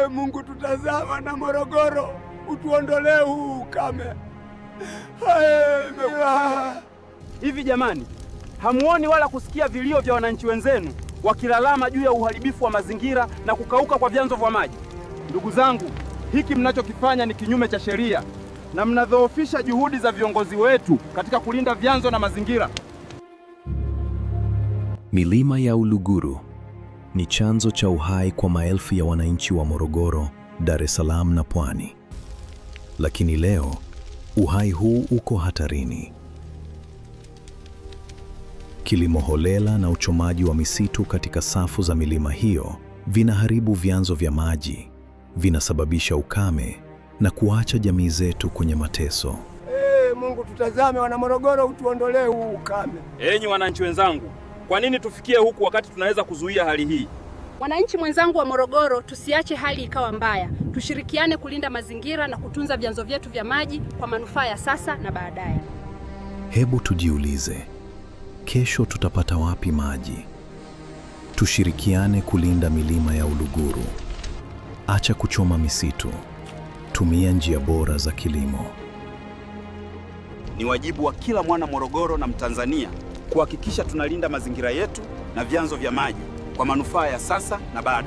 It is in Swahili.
Mungu tutazama na Morogoro, utuondolee huu ukame. Hivi jamani, hamuoni wala kusikia vilio vya wananchi wenzenu wakilalama juu ya uharibifu wa mazingira na kukauka kwa vyanzo vya maji? Ndugu zangu, hiki mnachokifanya ni kinyume cha sheria na mnadhoofisha juhudi za viongozi wetu katika kulinda vyanzo na mazingira. Milima ya Uluguru ni chanzo cha uhai kwa maelfu ya wananchi wa Morogoro, Dar es Salaam na Pwani. Lakini leo uhai huu uko hatarini. Kilimo holela na uchomaji wa misitu katika safu za milima hiyo vinaharibu vyanzo vya maji, vinasababisha ukame na kuacha jamii zetu kwenye mateso. Mungu tutazame wana Morogoro, utuondolee huu ukame. Enyi wananchi wenzangu, kwa nini tufikie huku wakati tunaweza kuzuia hali hii? Wananchi mwenzangu wa Morogoro, tusiache hali ikawa mbaya. Tushirikiane kulinda mazingira na kutunza vyanzo vyetu vya maji kwa manufaa ya sasa na baadaye. Hebu tujiulize, kesho tutapata wapi maji? Tushirikiane kulinda milima ya Uluguru. Acha kuchoma misitu. Tumia njia bora za kilimo. Ni wajibu wa kila mwana Morogoro na Mtanzania kuhakikisha tunalinda mazingira yetu na vyanzo vya maji kwa manufaa ya sasa na baadaye.